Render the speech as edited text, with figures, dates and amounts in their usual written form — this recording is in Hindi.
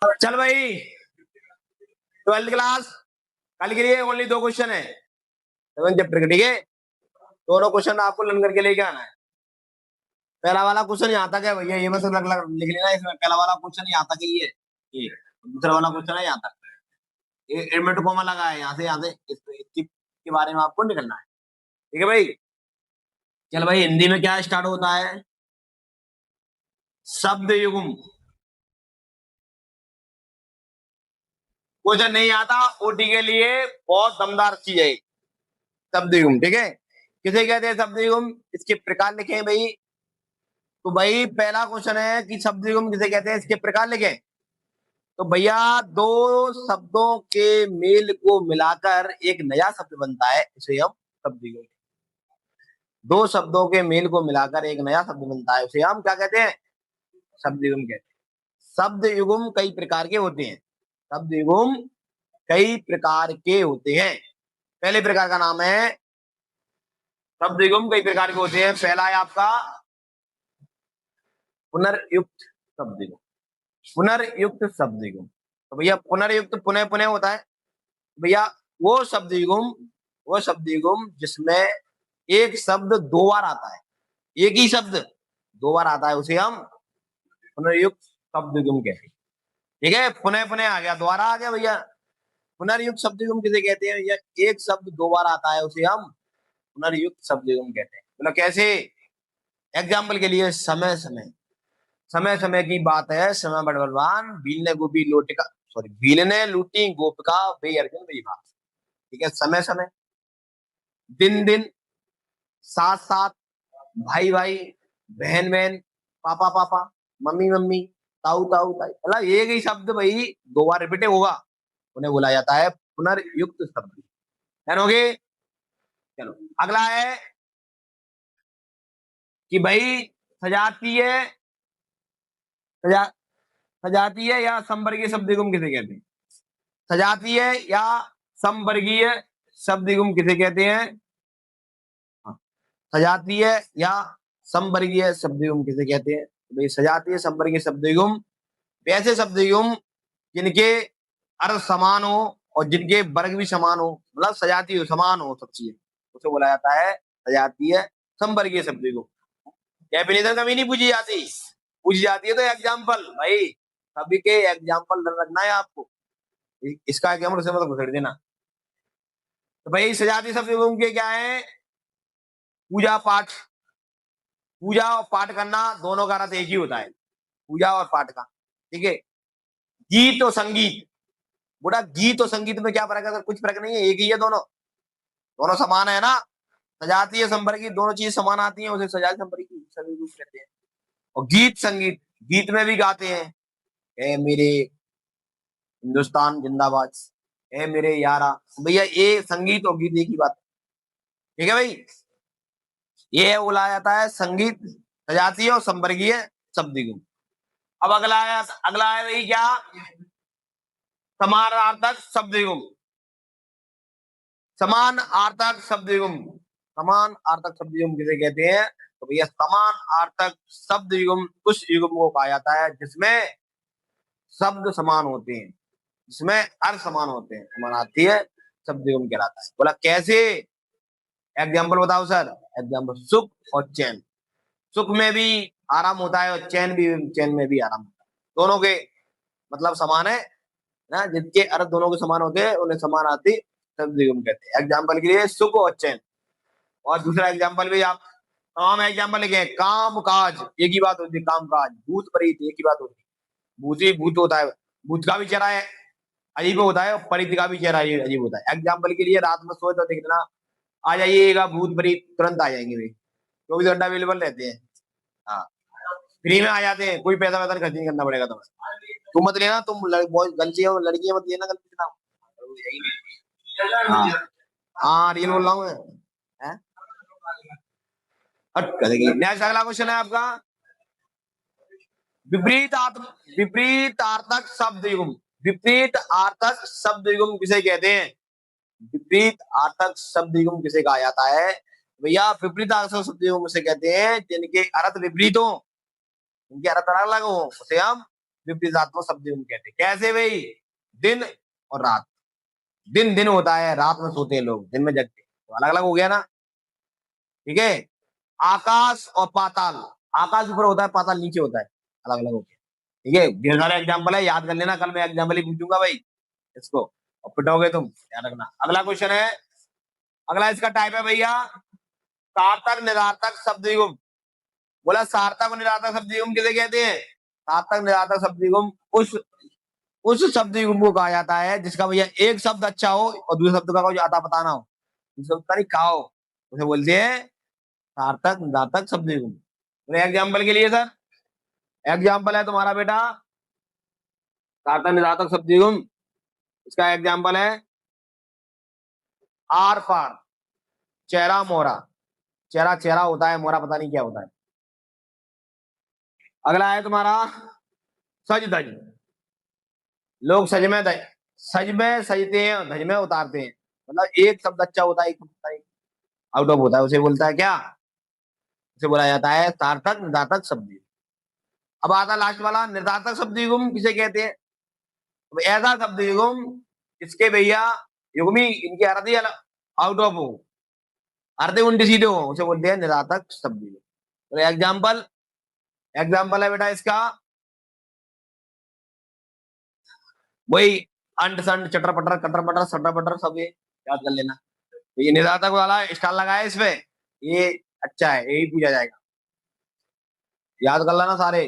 चल भाई, 12th क्लास कल के लिए ओनली 2 क्वेश्चन है 7 चैप्टर के, ठीक है। दोनों क्वेश्चन आपको लर्न करके लेके आना है। पहला वाला क्वेश्चन यहाँ तक है भैया, ये बस लिख लेना इसमें। पहला वाला क्वेश्चन यहाँ तक ही है, ये दूसरा वाला क्वेश्चन है यहाँ तक। ये इनवर्ट कॉमा लगा है यहाँ से इसके बारे में आपको निकलना है, ठीक है भाई। चल भाई, हिंदी में क्या स्टार्ट होता है? शब्द युग्म। क्वेश्चन नहीं आता ओटी के लिए बहुत दमदार चीज है शब्द युग्म, ठीक है। किसे कहते हैं शब्द युग्म? इसके प्रकार लिखे हैं भाई। तो भाई पहला क्वेश्चन है कि शब्द युग्म किसे कहते हैं, इसके प्रकार लिखें। तो भैया दो शब्दों के मेल को मिलाकर एक नया शब्द बनता है, इसे हम शब्द युग्म। दो शब्दों के मेल को मिलाकर एक नया शब्द बनता है, उसे हम क्या कहते हैं? शब्द युग्म कहते हैं। शब्द युग्म कई प्रकार के होते हैं। शब्द युग्म कई प्रकार के होते हैं। पहले प्रकार का नाम है, शब्द युग्म कई प्रकार के होते हैं। पहला है आपका पुनर्युक्त शब्द युग्म। पुनर्युक्त शब्द युग्म, तो भैया पुनर्युक्त पुनः पुनः होता है भैया। वो शब्द युग्म जिसमें एक शब्द 2 बार आता है, एक ही शब्द 2 बार आता है, उसे हम पुनर्युक्त शब्द युग्म कहते हैं, ठीक है। पुनः पुनः आ गया, दोबारा आ गया भैया। पुनर्युक्त शब्द युग्म किसे कहते हैं भैया? एक शब्द 2 बार आता है, उसे हम पुनर्युक्त शब्द युग्म कहते हैं। मतलब कैसे? एग्जाम्पल के लिए, समय समय समय समय की बात है, समय बड़ बलवान, भील ने गोपी लोटिका, सॉरी, भील ने लूटी गोपिका बे अर्जुन बे भाग, ठीक है। समय समय, दिन दिन, साथ साथ, भाई भाई, बहन बहन, पापा पापा, मम्मी मम्मी, ताऊ ताऊ ताई, मतलब एक ही शब्द भाई 2 बार रिपीट होगा, उन्हें बोला जाता है पुनर्युक्त शब्द। जानोगे? चलो अगला है कि भाई सजातीय सजा सजातीय या संवर्गीय शब्द युग्म किसे कहते हैं? सजातीय या संवर्गीय शब्द युग्म किसे कहते हैं? हाँ, सजातीय या संवर्गीय शब्द युग्म किसे कहते हैं? तो भाई सजातीय संवर्गीय शब्द युग्म वैसे शब्द युग्म जिनके अर्थ समान हो और जिनके वर्ग भी समान हो, मतलब सजातीय समान हो सब चीजें, उसे बोला जाता है सजातीय संवर्गीय शब्द युग्म। डेफिनेशन कभी नहीं पूछी जाती है तो एग्जाम्पल भाई, सभी के एग्जाम्पल रखना है आपको। इसका एग्जाम्पल उसे मतलब घुसेड़ देना। तो भाई सजातीय शब्द युग्म के क्या है? पूजा पाठ। पूजा और पाठ करना दोनों का अर्थ एक ही होता है, पूजा और पाठ का, ठीक है। गीत और संगीत, बुरा गीत और संगीत में क्या फर्क है? कुछ फर्क नहीं है, एक ही है, दोनों दोनों समान है ना। सजातीय संवर्गीय दोनों चीज समान आती हैं, उसे सजातीय संवर्गीय सभी रूप कहते हैं। और गीत संगीत, गीत में भी गाते हैं, ए मेरे हिंदुस्तान जिंदाबाद, ए मेरे यारा, भैया ये संगीत और गीत एक ही बात, ठीक है भाई। ये बोला जाता है संगीत सजातीय और संवर्गीय शब्द युग्म। अब अगला है भाई क्या? समानार्थक शब्द युग्म। समानार्थक शब्द युग्म, समानार्थक शब्द युग्म किसे कहते हैं? तो भैया समानार्थक शब्द युग्म उस युग्म को कहा जाता है जिसमें शब्द समान होते हैं, जिसमें अर्थ समान होते हैं, समानार्थीय शब्द युग्म कहलाता है। बोला कैसे? एग्जाम्पल बताओ सर। एग्जाम्पल, सुख और चैन। सुख में भी आराम होता है और चैन में भी आराम होता है, दोनों के मतलब समान है ना। जिनके अर्थ दोनों के समान होते हैं उन्हें समानार्थी शब्द युग्म कहते हैं। एग्जाम्पल के लिए सुख और चैन। और दूसरा एग्जाम्पल भी आप तमाम एग्जाम्पल लिखे, काम काज एक ही बात होती है, काम काज। भूत प्रेत एक ही बात होती है, भूत ही भूत होता है, भूत का भी चेहरा है अजीब होता है और प्रेत का भी चेहरा अजीब होता है। एग्जाम्पल के लिए रात में सोए तो देखना, आ जाइएगा भूत प्रेत, तुरंत आ जाएंगे भाई, 24 घंटा अवेलेबल रहते हैं। हाँ, फ्री में आ जाते हैं, कोई पैसा वैसा खर्च नहीं करना पड़ेगा तुम्हें। तुम मत लेना, तुम गलतियां लड़कियां मत लेना गलती से नाम। हाँ हाँ, रियल बोल रहा हूँ मैं। नेक्स्ट अगला क्वेश्चन है आपका विपरीतार्थक शब्द युग्म। विपरीतार्थक शब्द युग्म किसे कहते हैं? विपरीतार्थक शब्द युग्म किसे कहा जाता है भैया? विपरीतार्थक शब्द युग्म से कहते हैं जिनके अर्थ विपरीत हो, उनके अर्थ अलग अलग हो, उसे हम विपरीतात्मक शब्द युग्म कहते हैं। कैसे भाई? दिन और रात। दिन दिन होता है, रात में सोते हैं लोग, दिन में जगते हैं, तो अलग अलग हो गया ना। ठीक है। आकाश और पाताल, आकाश ऊपर होता है, पाताल नीचे होता है, अलग अलग हो गया। ठीक है, ढेर सारे एग्जाम्पल है, याद कर लेना, कल मैं एग्जाम्पल ही पूछूंगा भाई इसको, और पिटोगे तुम, याद रखना। अगला क्वेश्चन है, अगला इसका टाइप है भैया सार्थक निरार्थक शब्द युग्म। बोला सार्थक और निरार्थक शब्द युग्म किसे कहते हैं? सार्थक निरार्थक शब्द युग्म उस शब्द युग्म को कहा जाता है जिसका भैया एक शब्द अच्छा हो और दूसरे शब्द का कोई आता पता ना हो, दूसरे शब्द का नहीं कहा हो, उसे बोलते हैं सार्थक निरार्थक शब्द युग्म। एग्जाम्पल के लिए सर, एग्जाम्पल है तुम्हारा बेटा सार्थक निरार्थक शब्द युग्म, इसका एग्जाम्पल है आर पार, चेहरा मोरा। चेहरा चेहरा होता है, मोरा पता नहीं क्या होता है। अगला है तुम्हारा सज धज। लोग सज में सजते हैं, धज में उतारते हैं। मतलब एक शब्द अच्छा होता है, एक आउट ऑफ होता है, उसे बोलता है क्या? उसे बोला जाता है सार्थक निरार्थक शब्द युग्म। अब आता लास्ट वाला निर्धारक शब्द युग्म किसे कहते हैं? तो ऐसा शब्द युग्म इसके भैया युग्मी इनके अर्थ आउट ऑफ हो, अर्थ उल्टे सीधे हो, उसे बोलते हैं निरार्थक शब्द युग्म। तो एग्जाम्पल, एग्जाम्पल है बेटा इसका वही अंट संट चटर पटर कटर पटर सटर पटर, सब ये याद कर लेना। तो ये निरार्थक वाला स्टार लगा है इसमें, ये अच्छा है, यही पूछा जाएगा, याद कर लेना सारे।